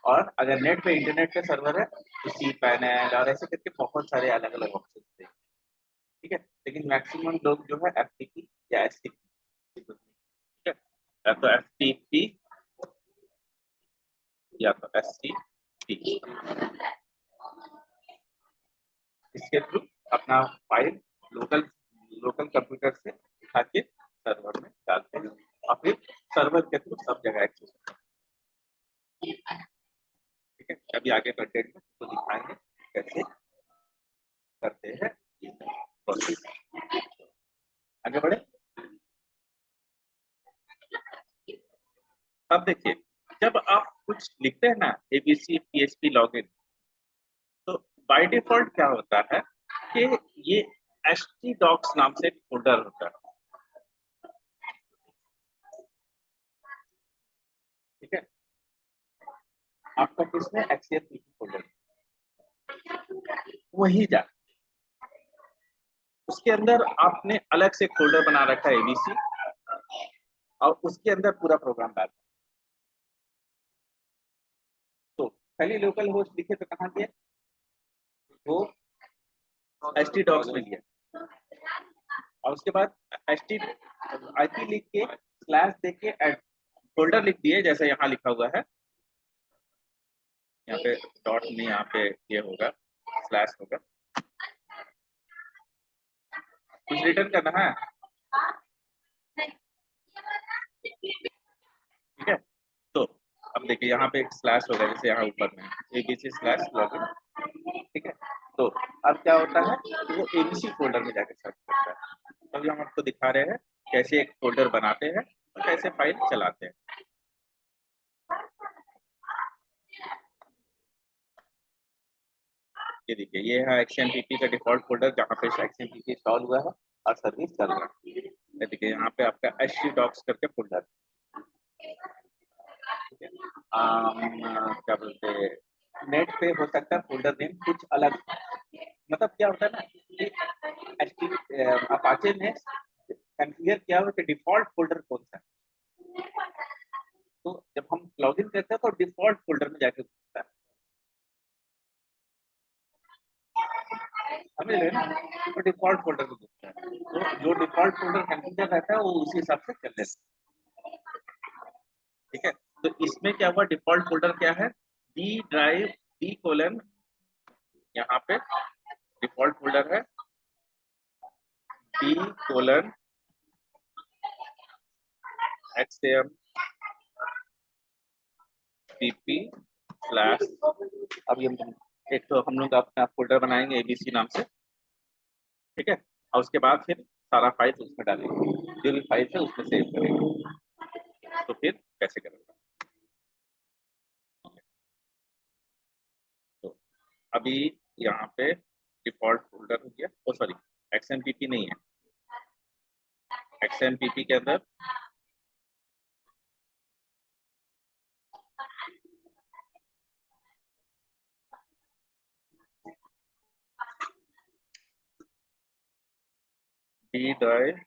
Speaker 2: और अगर नेट पे इंटरनेट पे सर्वर है तो सी पैनल और ऐसे करके बहुत सारे अलग अलग ऑप्शन थे। ठीक है, लेकिन मैक्सिमम लोग जो है एफटीपी या एसटीपी, ठीक है, या तो एफटीपी या तो एसटीपी, इसके थ्रू अपना फाइल लोकल कंप्यूटर से उठा के सर्वर में डालते हैं और फिर सर्वर के थ्रू सब जगह एक्सेस होता है। ठीक है, अभी आगे कंटेंट में तो दिखाएंगे कैसे करते हैं ये प्रोसेस। आगे बढ़े। अब देखिए, जब आप कुछ लिखते हैं ना एबीसी पीएचपी लॉगिन, तो बाय डिफॉल्ट क्या होता है कि ये htdocs नाम से एक फोल्डर होता है। ठीक है, आपका किसमें XMPP फोल्डर वही जा, उसके अंदर आपने अलग से फोल्डर बना रखा है एबीसी और उसके अंदर पूरा प्रोग्राम डाल। तो पहले लोकल होस्ट लिखे तो कहाँ दिया, वो htdocs में लिया और उसके बाद htip लिख के स्लैश दे के फोल्डर लिख दिए, जैसे यहाँ लिखा हुआ है, यहाँ पे डॉट नहीं, यहाँ पे ये होगा स्लैश होगा, कुछ रिटर्न करना है। ठीक है, तो अब देखिए यहाँ पे एक स्लैश होगा, जैसे यहाँ ऊपर में एबीसी स्लैश लॉगिन। ठीक है, तो अब क्या होता है, वो एबीसी फोल्डर में जाके सर्च करता है। अभी हम आपको दिखा रहे हैं कैसे एक फोल्डर बनाते हैं और कैसे फाइल चलाते हैं। ये देखिए, ये है XMPP का डिफॉल्ट फोल्डर जहाँ पे XMPP इंस्टॉल हुआ है और सर्विस चल रहा है। ये देखिए, यहाँ पे आपका htdocs करके फोल्डर, क्या बोलते हैं, नेट पे हो सकता है फोल्डर नेम कुछ अलग, मतलब क्या होता है ना कि अपाचे में कॉन्फ़िगर किया हुआ कि डिफॉल्ट फोल्डर कौन सा है, तो जब हम लॉगिन करते हैं तो डिफॉल्ट फोल्डर में जाके पूछता है, समझ रहे ना, तो डिफॉल्ट फोल्डर में पूछता है, तो जो डिफॉल्ट फोल्डर कॉन्फ़िगर रहता है वो उसी हिसाब से चल लेता है। ठीक है, तो इसमें क्या हुआ, डिफॉल्ट फोल्डर क्या है, डी ड्राइव डी कोलन, यहाँ पे डिफॉल्ट फोल्डर है D colon XAM PP slash, अब ये एक तो हम लोग अपना फोल्डर बनाएंगे एबीसी नाम से। ठीक है, और उसके बाद फिर सारा फाइल उसमें डालेंगे, जो भी फाइल है उसमें सेव करेंगे। तो फिर कैसे करेंगे, तो अभी यहाँ पे डिफॉल्ट फोल्डर हो गया, ओ सॉरी XMPP नहीं है, XMPP के अंदर डी ड्राइव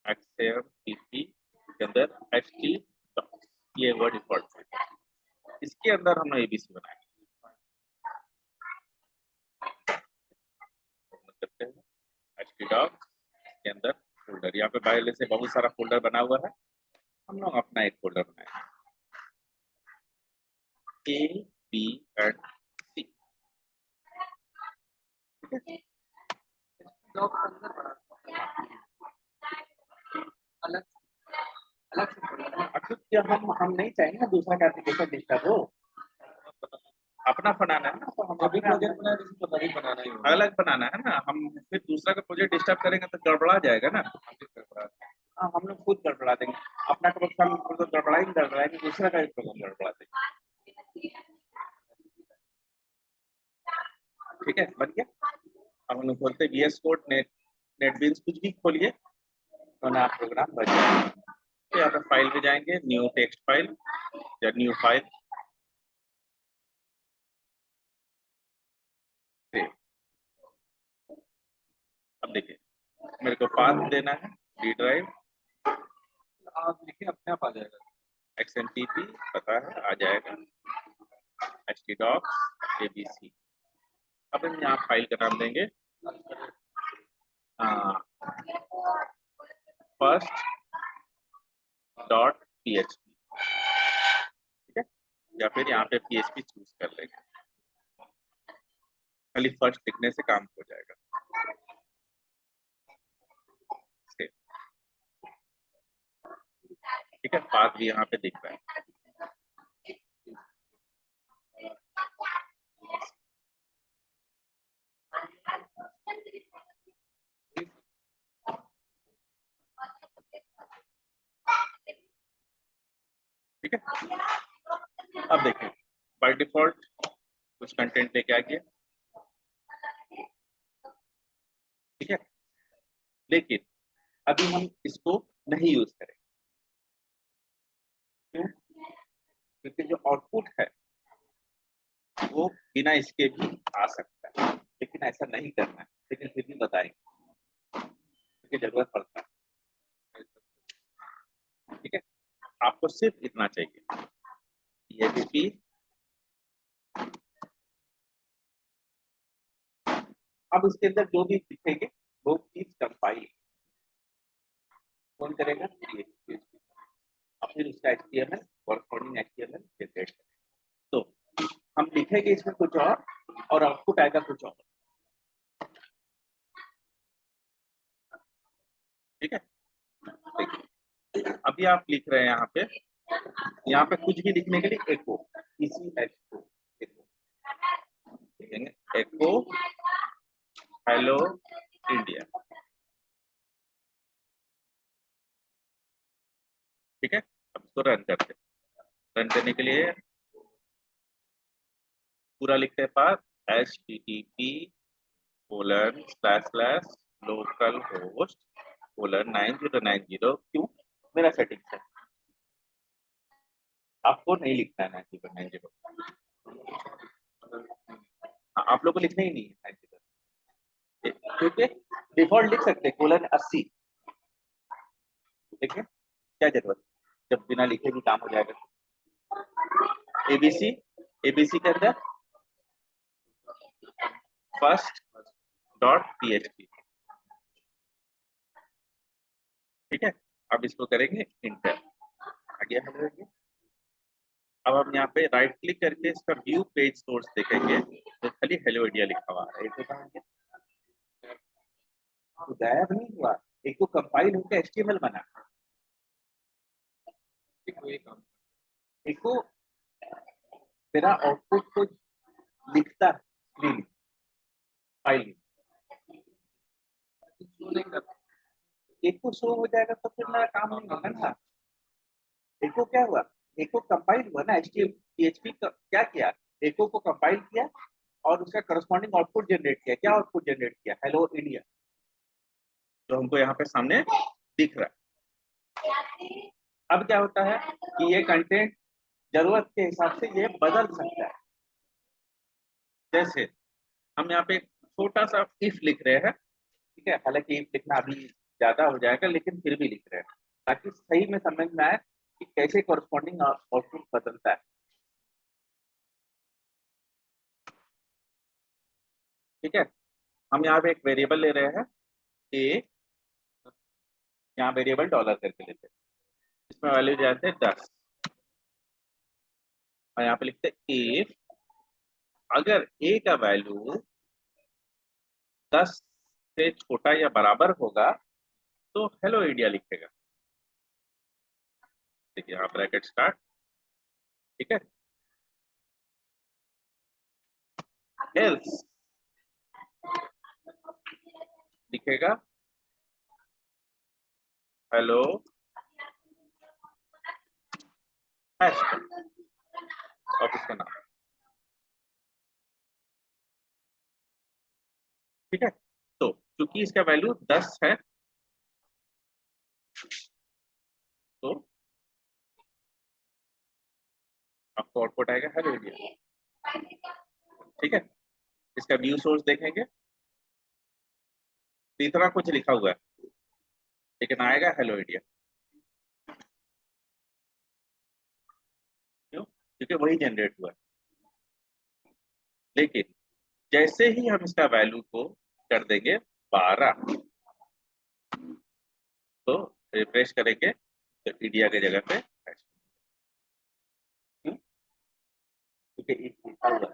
Speaker 2: XMPP के अंदर htdocs, ये वर्ड डिफॉल्ट, इसके अंदर हमने एबीसी बनाया करते हैं htdocs के अंदर फोल्डर, यहाँ पे पहले से बहुत सारा फोल्डर बना हुआ है, हम लोग अपना एक फोल्डर बनाए A B and C। अलग अलग से हम नहीं चाहेंगे ना दूसरा का एप्लीकेशन डिस्टर्ब हो, अपना बनाना है ना, हम
Speaker 1: अभी
Speaker 2: अपना
Speaker 1: प्रोजेक्ट बनाया जैसे तो अलग बनाना ही होगा।
Speaker 2: अलग बनाना है ना, हम फिर दूसरा का प्रोजेक्ट डिस्टर्ब करेंगे तो गड़बड़ा जाएगा ना। हाँ, हम लोग खुद गड़बड़ा देंगे अपना प्रोग्राम, तो गड़बड़ाएंगे, दूसरा का प्रोग्राम गड़बड़ा देंगे। ठीक है, बन गया। अब हम लोग खोलते हैं VS कोड, नेटबीन्स, कुछ भी खोलिए तो ना प्रोग्राम बन जाएगा। तो यहाँ पे फाइल में जाएंगे, न्यू टेक्स्ट फाइल या न्यू फाइल, अब देखिए मेरे को पाथ देना है, डी ड्राइव,
Speaker 1: आप लिखिए अपने आप आ जाएगा।
Speaker 2: XMPP पता है, आ जाएगा, htdocs, ABC। अब हम यहाँ फाइल का नाम देंगे फर्स्ट डॉट PHP, ठीक है, या फिर यहाँ पे PHP चूज कर लेंगे, खाली फर्स्ट लिखने से काम हो जाएगा। ठीक है, पाथ भी यहाँ पे दिख रहा है। ठीक है, अब देखिए बाय डिफॉल्ट कुछ कंटेंट लेके आ गया, ठीक है, लेकिन अभी हम इसको नहीं यूज करेंगे। क्यों? क्योंकि जो आउटपुट है वो बिना इसके भी आ सकता है, लेकिन ऐसा नहीं करना है, लेकिन फिर भी बताएंगे क्योंकि जरूरत पड़ता है। ठीक है, आपको सिर्फ इतना चाहिए, ये भी अब इसके अंदर जो भी लिखेंगे वो चीज कंपाइल कौन करेगा, PHP, और फिर उसका HTML कॉरस्पॉन्डिंग HTML जनरेट करेगा। तो हम लिखेंगे इसमें कुछ और आउटपुट आएगा कुछ और। ठीक है, देखिए अभी आप लिख रहे हैं यहाँ पे कुछ भी लिखने के लिए एको, ECHO, लिखेंगे एको हेलो इंडिया। ठीक है, अब इसको रन करते हैं। रन करने के लिए पूरा लिखते हैं पाथ http://localhost:9090। क्यों? मेरा सेटिंग है, आपको नहीं लिखना है 9090। आप लोग को लिखना ही नहीं है 90, क्योंकि डिफॉल्ट लिख सकते :80। देखिए क्या जरूरत है, जब बिना लिखे भी काम हो जाएगा। एबीसी के अंदर फर्स्ट डॉट PHP। ठीक है, अब इसको करेंगे इंटर, आ गया हमारे। अब हम यहाँ पे राइट क्लिक करके इसका व्यू पेज सोर्स देखेंगे तो खाली हेलो इंडिया लिखा हुआ है, तो गायब नहीं हुआ, एक तो कंपाइल होकर HTML बना, एक तो मेरा आउटपुट को लिखता है फाइल, एक को शो हो जाएगा तो फिर मेरा काम नहीं होगा ना। एको क्या हुआ, एको कंपाइल हुआ ना, PHP क्या किया, एको को कंपाइल किया और उसका करस्पॉन्डिंग आउटपुट जनरेट किया। क्या आउटपुट जनरेट किया, हेलो इंडिया, जो हमको यहाँ पे सामने दिख रहा है। अब क्या होता है कि ये कंटेंट जरूरत के हिसाब से ये बदल सकता है। जैसे हम यहाँ पे एक छोटा सा इफ लिख रहे हैं, ठीक है, हालांकि इफ लिखना अभी ज्यादा हो जाएगा लेकिन फिर भी लिख रहे हैं ताकि सही में समझ में आए कि कैसे कॉरस्पॉन्डिंग आउटपुट बदलता है। ठीक है, हम यहाँ पे एक वेरिएबल ले रहे हैं ए, यहाँ वेरिएबल डॉलर करके लेते हैं, इसमें वैल्यू जाते हैं 10, और यहाँ पे लिखते हैं इफ अगर ए का वैल्यू 10 से छोटा या बराबर होगा तो हेलो इंडिया लिखेगा। देखिए यहाँ ब्रैकेट स्टार्ट, ठीक है, एल्स दिखेगा हेलो हैश ऑफिस का नाम। ठीक है, तो क्योंकि इसका वैल्यू 10 है तो आपको आउटपुट आएगा हेलो इंडिया। ठीक है, इसका व्यू सोर्स देखेंगे तो इतना कुछ लिखा हुआ है लेकिन आएगा हेलो इंडिया। क्यों? क्योंकि वही जनरेट हुआ है। लेकिन जैसे ही हम इसका वैल्यू को कर देंगे 12 तो रिफ्रेश करेंगे तो इंडिया की जगह पे क्यों? क्योंकि एक लिखा हुआ है।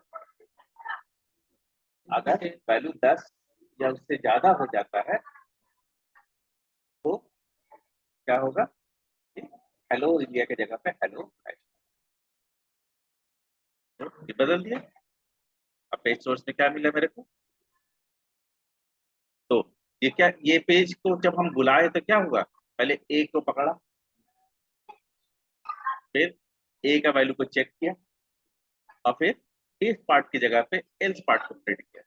Speaker 2: अगर वैल्यू 10 या उससे ज्यादा हो जाता है तो क्या होगा? हेलो इंडिया की जगह पे हेलो तो ये बदल दिया। अब पेज सोर्स में क्या मिला मेरे को? तो ये क्या, ये पेज को जब हम बुलाए तो क्या हुआ? पहले ए को पकड़ा, फिर ए का वैल्यू को चेक किया और फिर इस पार्ट की जगह पे एल्स पार्ट को प्रिंट किया।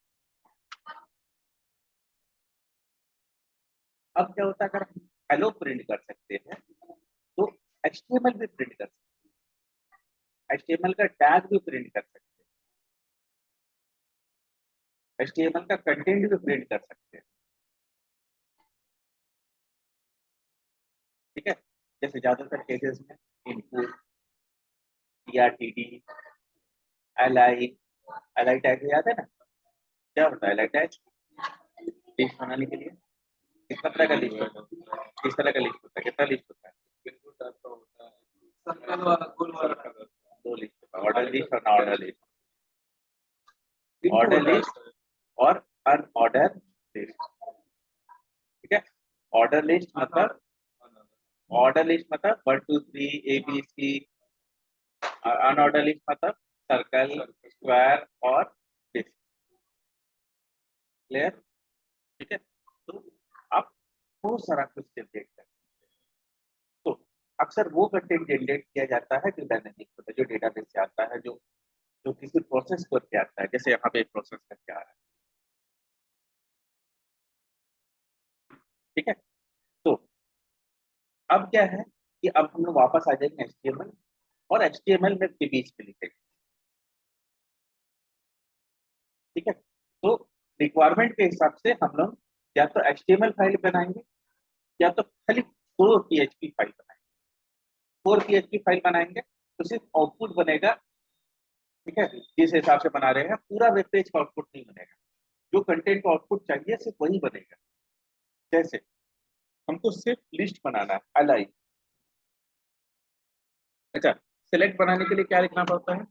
Speaker 2: अब क्या होता है, अगर हम हेलो प्रिंट कर सकते हैं तो एचटीएमएल भी प्रिंट कर सकते हैं, एचटीएमएल का टैग भी प्रिंट कर सकते हैं, एचटीएमएल का कंटेंट भी प्रिंट कर सकते हैं। ठीक है, जैसे ज्यादातर केसेस में इनपुट, टीआरटीडी, एलआई, एलआई टैग याद है ना? क्या होता है एलआई टैग? लिस्ट बनाने के लिए कितना तरह का लिस्ट होता है? किस तरह का लिस्ट होता है? कितना लिस्ट होता है?
Speaker 1: सर्कल वाला गोल वाला
Speaker 2: दो लिस्ट होता है, ऑर्डर लिस्ट और नॉर्डर लिस्ट। ऑर्डर लिस्ट और अनऑर्डर लिस्ट। ठीक है, ऑर्डर लिस्ट मतलब one two three A B C, unorder list मतलब सर्कल, स्क्वायर और डिस्क। क्लियर? ठीक है, तो आप बहुत सारा कुछ जनरेट कर सकते हैं। तो अक्सर वो कंटेंट जनरेट किया जाता है जो डायनेमिक होता है, जो डेटाबेस से आता है, जो जो किसी प्रोसेस करके आता है, जैसे यहाँ पे प्रोसेस करके आ रहा है। ठीक है, तो अब क्या है कि अब हम लोग वापस आ जाएंगे एचटीएमएल और एचटीएमएल में के बीच में लिखेंगे। ठीक है, तो रिक्वायरमेंट के हिसाब से हम लोग या तो एचटीएमएल फाइल बनाएंगे या तो खाली कोर पीएचपी फाइल बनाएंगे। कोर पीएचपी फाइल बनाएंगे तो सिर्फ आउटपुट बनेगा। ठीक है, जिस हिसाब से बना रहे हैं पूरा वेब पेज का आउटपुट नहीं बनेगा, जो कंटेंट को आउटपुट चाहिए सिर्फ वही बनेगा। जैसे हमको सिर्फ लिस्ट बनाना है अलाई। अच्छा, सिलेक्ट बनाने के लिए क्या लिखना पड़ता है?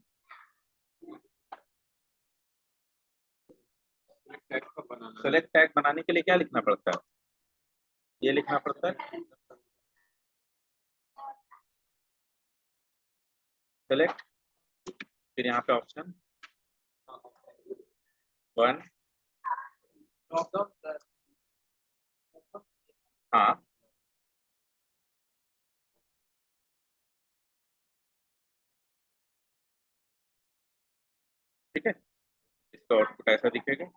Speaker 2: सेलेक्ट टैग बनाने के लिए क्या लिखना पड़ता है? ये लिखना पड़ता है सेलेक्ट, फिर यहाँ पे ऑप्शन 1। हाँ, ठीक है, इसका आउटपुट ऐसा दिखेगा।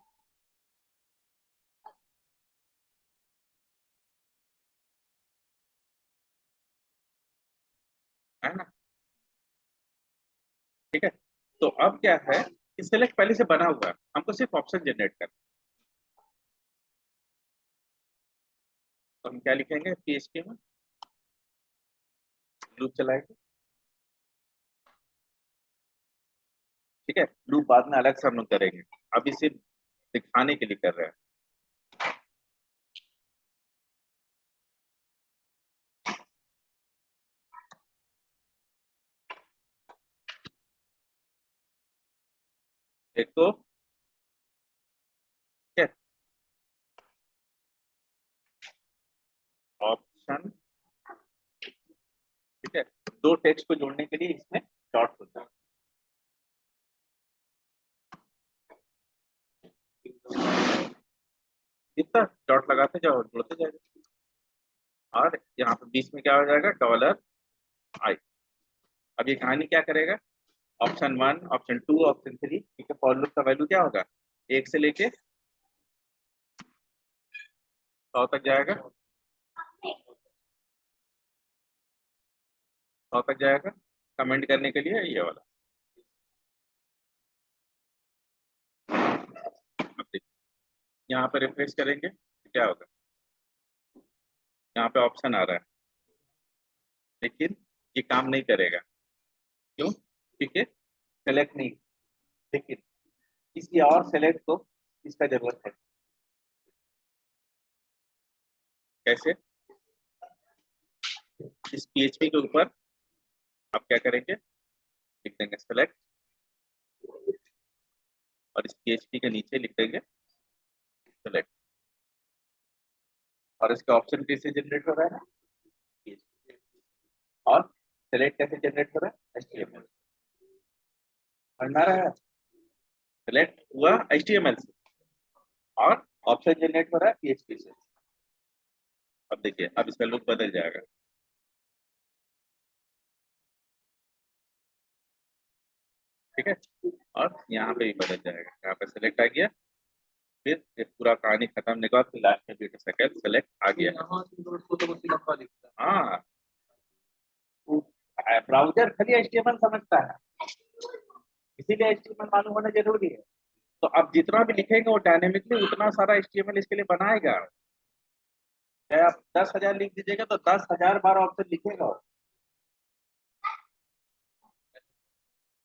Speaker 2: है ना? ठीक है, तो अब क्या है कि सिलेक्ट पहले से बना हुआ है, हमको सिर्फ ऑप्शन जनरेट करना। तो हम क्या लिखेंगे पीएचपी में? लूप चलाएंगे। ठीक है, लूप बाद में अलग से हम लोग करेंगे, अभी सिर्फ दिखाने के लिए कर रहे हैं। देखो, ठीक है, ऑप्शन। ठीक है, दो टेक्स्ट को जोड़ने के लिए इसमें डॉट होता है। इतना डॉट लगाते जाओ, जुड़ते जाएगा। और यहाँ पे बीच में क्या हो जाएगा, $i। अब ये कहानी क्या करेगा, ऑप्शन 1, ऑप्शन 2, ऑप्शन 3, ठीक है। फॉर लूप का वैल्यू क्या होगा, 1 से लेके 100 तक जाएगा, 100 तक जाएगा। कमेंट करने के लिए ये वाला। अब देखिए, यहाँ पे रिफ्रेश करेंगे तो क्या होगा, यहाँ पे ऑप्शन आ रहा है, लेकिन ये काम नहीं करेगा। क्यों, क्योंकि सेलेक्ट नहीं। लेकिन किसी और सेलेक्ट को इसका जरूरत है। कैसे, इस PHP के ऊपर आप क्या करेंगे, लिख देंगे सेलेक्ट, और इस PHP के नीचे लिख देंगे सेलेक्ट। और इसका ऑप्शन कैसे जनरेट हो रहा है, PHP। और सेलेक्ट कैसे जनरेट हो रहा है, HTML। समझ में आ रहा है, सेलेक्ट हुआ HTML से और ऑप्शन जनरेट हो रहा है PHP से। अब देखिए, अब इसका लुक बदल जाएगा। ठीक है, और यहाँ पे भी बदल जाएगा। यहाँ पे सेलेक्ट आ गया, फिर ये पूरा कहानी खत्म होने के बाद फिर लास्ट में भी सेकंड सेलेक्ट आ गया। हाँ, ब्राउजर खाली HTML समझता है, इसीलिए HTML मालूम होना जरूरी है। तो अब जितना भी लिखेंगे वो डायनेमिकली उतना सारा HTML इसके लिए बनाएगा। चाहे आप 10,000 लिख दीजिएगा तो 10,000 बार ऑप्शन लिखेगा वो।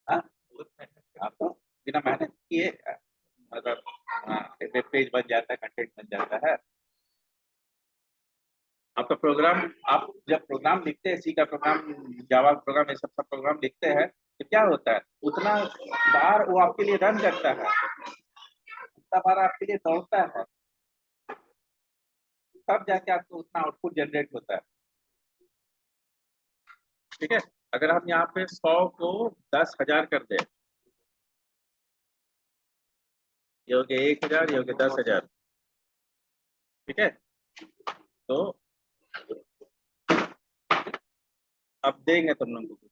Speaker 2: हाँ? आपको बिना मेहनत किए मतलब वेब पेज बन जाता है, कंटेंट बन जाता है। आपका प्रोग्राम, आप जब प्रोग्राम लिखते हैं, सी का प्रोग्राम, जावा प्रोग्राम, ये सब प्रोग्राम लिखते हैं तो क्या होता है, उतना बार वो आपके लिए रन करता है, उतना बार आपके लिए दौड़ता है, तब जाके आपको उतना आउटपुट जनरेट होता है। ठीक है, अगर हम यहाँ पे 100 को 10,000 कर दे, ये हो गया 1,000, ये हो गया 10,000। ठीक है, तो अब देंगे तुम लोग को कुछ।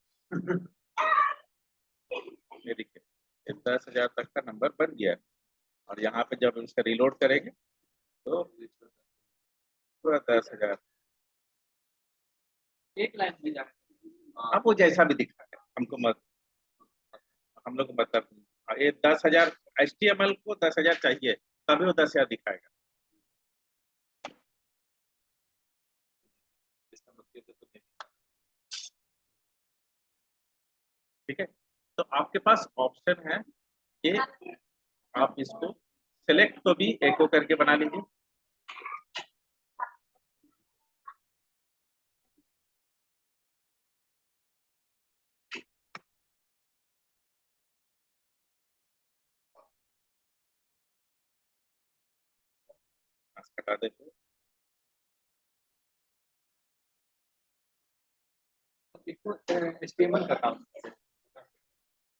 Speaker 2: ये देखिए, 10,000 तक का नंबर बन गया। और यहाँ पे जब इसका रिलोड करेंगे तो पूरा 10,000।
Speaker 1: एक लाइन में जाकर
Speaker 2: अब वो जैसा भी दिखा है, हमको मत, हम लोग को मतलब नहीं। ये 10,000 HTML को 10,000 चाहिए, तभी वो 10,000 दिखाएगा।
Speaker 1: इसका मतलब तो नहीं।
Speaker 2: ठीक है, तो आपके पास ऑप्शन है कि आप इसको सेलेक्ट को भी एको करके बना लीजिए। हटा देते हैं।
Speaker 1: इसको HTML का काम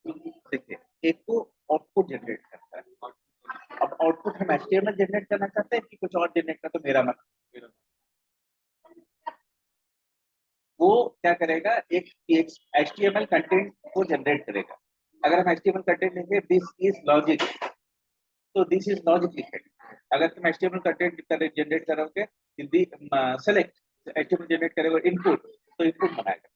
Speaker 2: देखिए, एको आउटपुट जनरेट करता है। अब आउटपुट हम HTML जनरेट करना चाहते हैं कि कुछ और जनरेट करना, तो मेरा मतलब वो क्या करेगा, एक HTML कंटेंट को जनरेट करेगा। अगर हम HTML कंटेंट लेंगे, दिस इज लॉजिक, तो दिस इज लॉजिक लिखेंगे। अगर तुम HTML कंटेंट जनरेट करोगे, हिंदी सेलेक्ट HTML जनरेट करेगा इनपुट, तो इनपुट बनाएगा।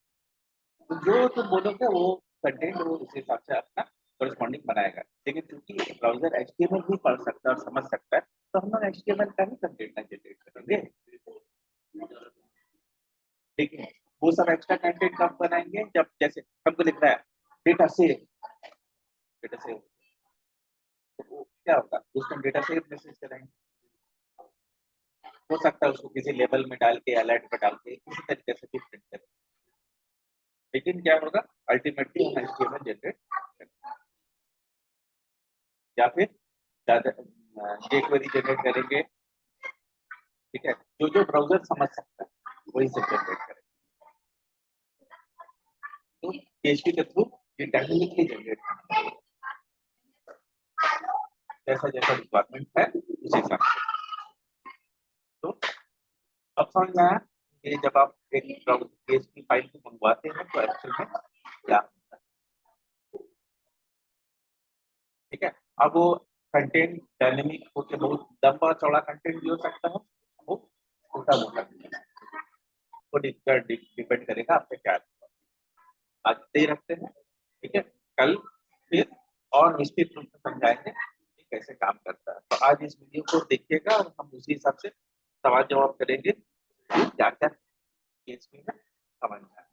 Speaker 2: तो जो तुम बोलोगे वो कंटेंट वो उस हिसाब से अपना कॉरेस्पॉन्डिंग बनाएगा। लेकिन क्योंकि ब्राउजर HTML भी पढ़ सकता है और समझ सकता है, तो हम लोग HTML का ही कंटेंट जनरेट करेंगे। ठीक है, वो सब एक्स्ट्रा कंटेंट कब बनाएंगे, जब जैसे हमको लिख रहा है डेटा सेव, डेटा सेव, तो वो क्या होगा, उसको डेटा सेव मैसेज करेंगे। हो सकता है उसको किसी लेवल में डाल के, अलर्ट में डाल के, किसी तरीके से भी प्रिंट करें। लेकिन क्या होगा, अल्टीमेटली हम HTML जनरेट करेंगे, या फिर jQuery जनरेट करेंगे। ठीक है, जो जो ब्राउजर समझ सकता है वही सब जनरेट करेंगे। तो PHP के थ्रू ये डायनेमिकली जनरेट जैसा जैसा रिक्वायरमेंट है उस हिसाब से। तो अब समझ में आया कि जब आप एक PHP फाइल को मंगवाते हैं तो एक्चुअल में क्या होता है। ठीक है, अब वो कंटेंट डायनेमिक होकर बहुत लंबा चौड़ा कंटेंट भी हो सकता है, वो छोटा मोटा भी। वो डिपेंड करेगा आपसे क्या। आज दे रखते हैं, ठीक है, कल फिर और निश्चित रूप से समझाएंगे कि कैसे काम करता है। तो आज इस वीडियो को देखिएगा और हम उसी हिसाब से सवाल जवाब करेंगे क्या क्या केस में समझ में आए।